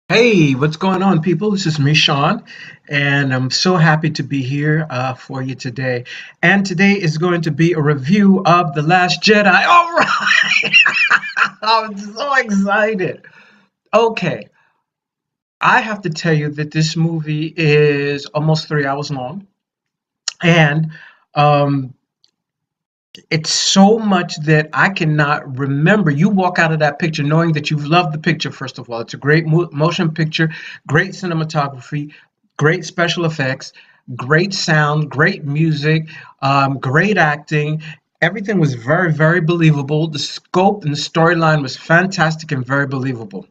Hey, what's going on, people? This is me, Shaun, and I'm so happy to be here for you today. And today is going to be a review of The Last Jedi. All right! I'm so excited. Okay, I have to tell you that this movie is almost 3 hours long, and um, it's so much that I cannot remember. You walk out of that picture knowing that you've loved the picture, first of all. It's a great motion picture, great cinematography, great special effects, great sound, great music, great acting. Everything was very, very believable. The scope and the storyline was fantastic and very believable.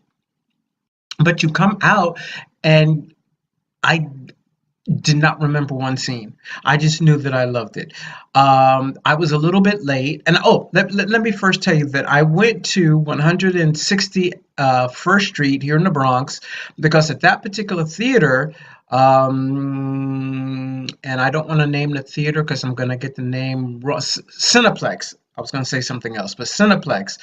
But you come out, and I did not remember one scene. I just knew that I loved it. I was a little bit late, and let me first tell you that I went to 160 First Street here in the Bronx because at that particular theater, and I don't want to name the theater because I'm going to get the name wrong. Cineplex. I was going to say something else, but Cineplex,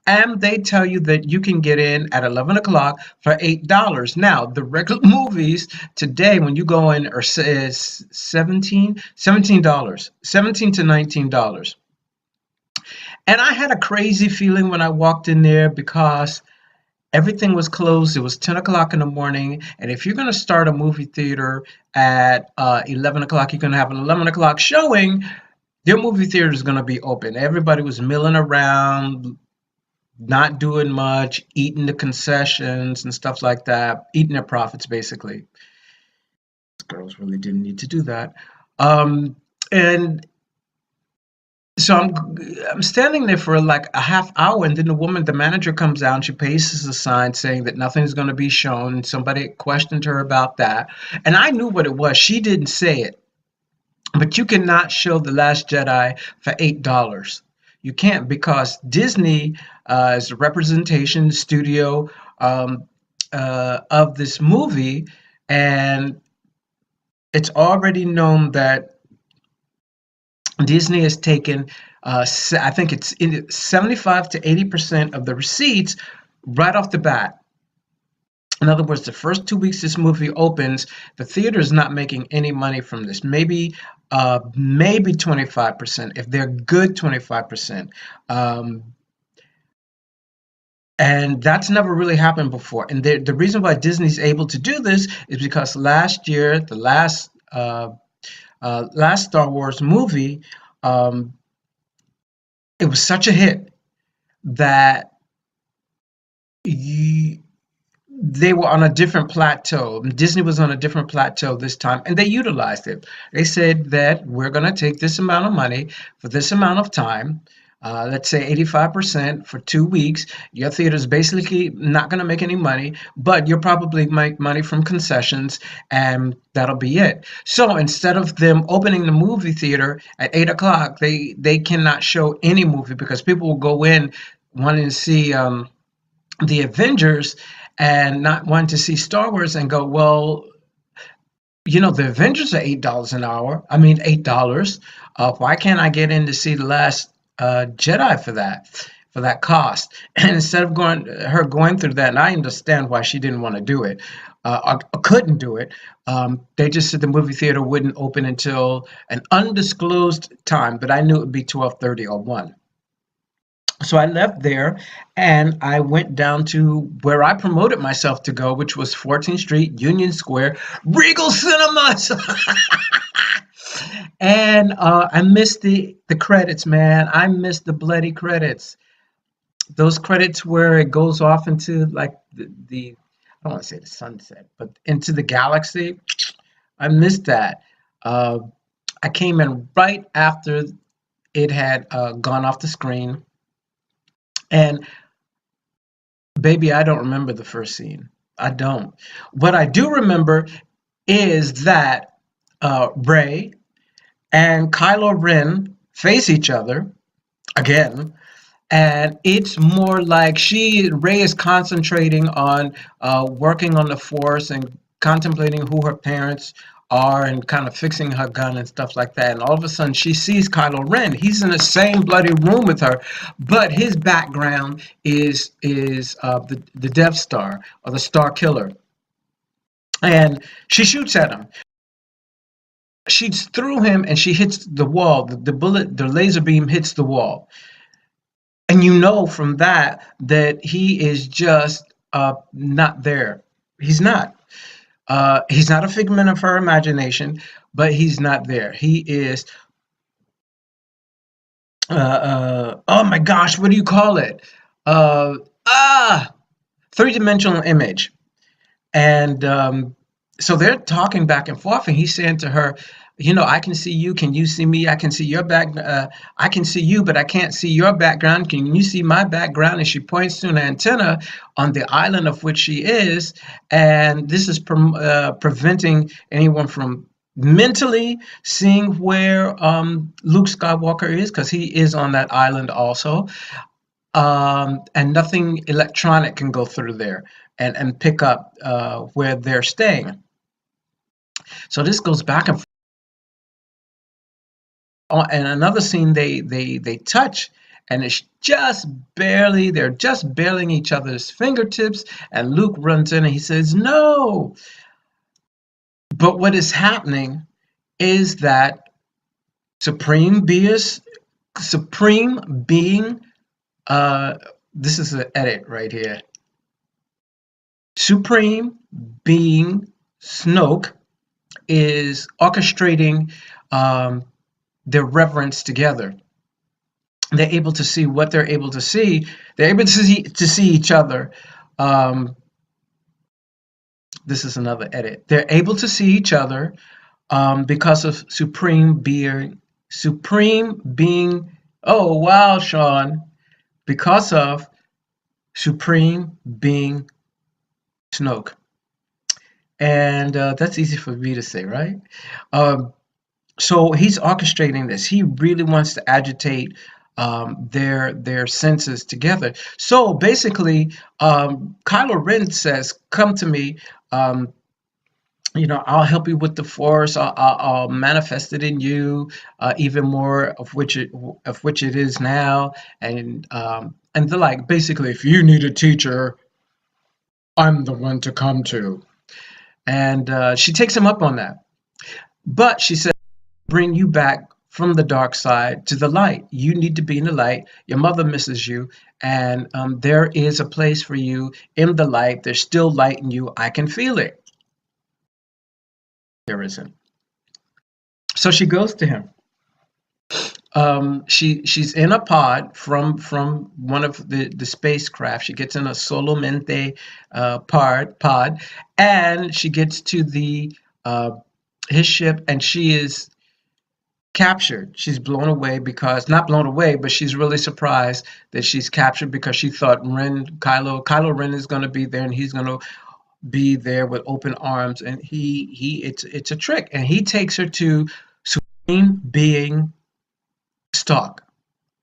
and they tell you that you can get in at 11 o'clock for $8. Now, the regular movies today, when you go in, are is $17, $17 to $19. And I had a crazy feeling when I walked in there because everything was closed. It was 10 o'clock in the morning. And if you're going to start a movie theater at 11 o'clock, you're going to have an 11 o'clock showing. Their movie theater is going to be open. Everybody was milling around, not doing much, eating the concessions and stuff like that, eating their profits basically. Girls really didn't need to do that. And so I'm standing there for like a half hour, and then the manager comes out, and she pastes a sign saying that nothing's going to be shown. And somebody questioned her about that, and I knew what it was. She didn't say it, but you cannot show The Last Jedi for $8. You can't because Disney is the representation studio of this movie, and it's already known that Disney has taken, I think it's 75 to 80% of the receipts right off the bat. In other words, the first 2 weeks this movie opens, the theater is not making any money from this. Maybe 25%, if they're good 25%. Um, and that's never really happened before. And the reason why Disney's able to do this is because last year, the last Star Wars movie, um, it was such a hit that you, they were on a different plateau. Disney was on a different plateau this time, and they utilized it. They said that we're going to take this amount of money for this amount of time. Let's say 85% for 2 weeks. Your theater is basically not going to make any money, but you'll probably make money from concessions, and that'll be it. So instead of them opening the movie theater at 8 o'clock, they cannot show any movie because people will go in wanting to see the Avengers and not wanting to see Star Wars and go, well, the Avengers are $8 an hour. I mean, $8. Why can't I get in to see the last Jedi for that cost? And instead of going through that, and I understand why she didn't want to do it, or couldn't do it. They just said the movie theater wouldn't open until an undisclosed time, but I knew it would be 12:30 or 1. So I left there and I went down to where I promoted myself to go, which was 14th Street, Union Square, Regal Cinemas. And I missed the credits, man. I missed the bloody credits. Those credits where it goes off into like the I don't want to say the sunset, but into the galaxy. I missed that. Uh, I came in right after it had gone off the screen. And baby, I don't remember the first scene. I don't. What I do remember is that Rey and Kylo Ren face each other again, and it's more like Rey is concentrating on working on the Force and contemplating who her parents are and kind of fixing her gun and stuff like that. And all of a sudden, she sees Kylo Ren. He's in the same bloody room with her, but his background is the Death Star or the Star Killer, and she shoots at him. She's through him, and she hits the wall. The bullet, the laser beam hits the wall, and you know from that that he is just not there. He's not. He's not a figment of her imagination, but he's not there. He is oh my gosh, what do you call it? Uh, ah, three-dimensional image. And so they're talking back and forth, and he's saying to her, you know, I can see you. Can you see me? I can see your back. I can see you, but I can't see your background. Can you see my background? And she points to an antenna on the island of which she is, and this is preventing anyone from mentally seeing where Luke Skywalker is, because he is on that island also, and nothing electronic can go through there and pick up where they're staying. So this goes back and forth. And another scene, they touch, and it's just barely, they're just barely each other's fingertips, and Luke runs in and he says no. But what is happening is that supreme being, supreme being, uh this is an edit right here. Supreme being Snoke is orchestrating their reverence together. They're able to see what they're able to see. They're able to see each other. Um, this is another edit. They're able to see each other because of supreme being. Supreme being. Oh wow, Shaun! Because of supreme being Snoke, and that's easy for me to say, right? Um, so he's orchestrating this. He really wants to agitate their senses together. So basically, Kylo Ren says, "Come to me. Um, you know, I'll help you with the Force. I'll manifest it in you, even more of which it is now." And they're like, basically, if you need a teacher, I'm the one to come to. And she takes him up on that. But she said, bring you back from the dark side to the light. You need to be in the light. Your mother misses you, and there is a place for you in the light. There's still light in you. I can feel it. There isn't. So she goes to him. She's in a pod from one of the spacecraft. She gets in a Solamente pod, and she gets to the his ship, and she is captured. She's blown away because not blown away, but she's really surprised that she's captured because she thought Kylo Ren is going to be there and he's going to be there with open arms, and it's a trick, and he takes her to Supreme Being Stalk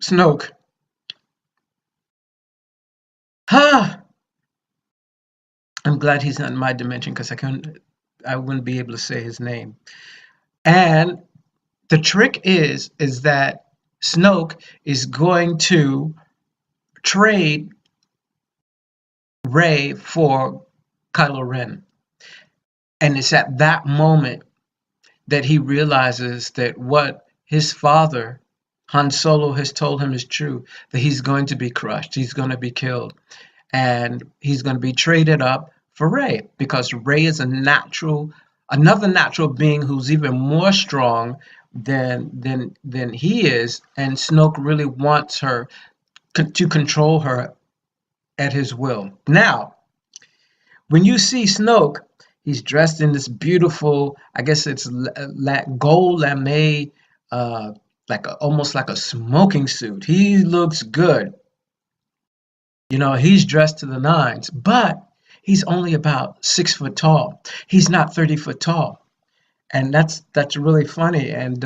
Snoke. Ha! I'm glad he's not in my dimension because I wouldn't be able to say his name. And the trick is that Snoke is going to trade Rey for Kylo Ren. And it's at that moment that he realizes that what his father, Han Solo, has told him is true, that he's going to be crushed, he's going to be killed, and he's going to be traded up for Rey because Rey is another natural being who's even more strong than he is, and Snoke really wants her to control her at his will. Now, when you see Snoke, he's dressed in this beautiful, I guess it's gold lame, almost like a smoking suit. He looks good. You know, he's dressed to the nines, but he's only about 6 foot tall. He's not 30 foot tall, and that's really funny and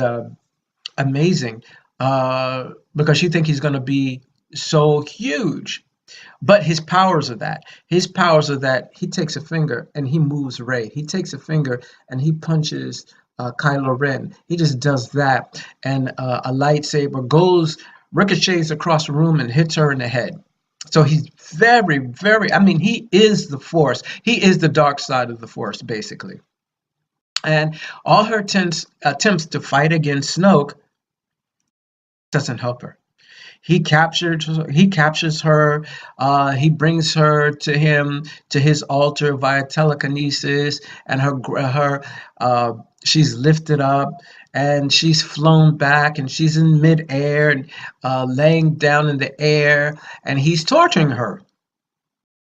amazing because you think he's going to be so huge. But his powers are that he takes a finger and he moves Ray. He takes a finger and he punches Kylo Ren. He just does that, and a lightsaber goes ricochets across the room and hits her in the head. So he's very, very. I mean, he is the Force. He is the dark side of the Force, basically. And all her attempts to fight against Snoke doesn't help her. He captures her. He brings her to him, to his altar via telekinesis, and her she's lifted up and she's flown back and she's in midair and laying down in the air, and he's torturing her.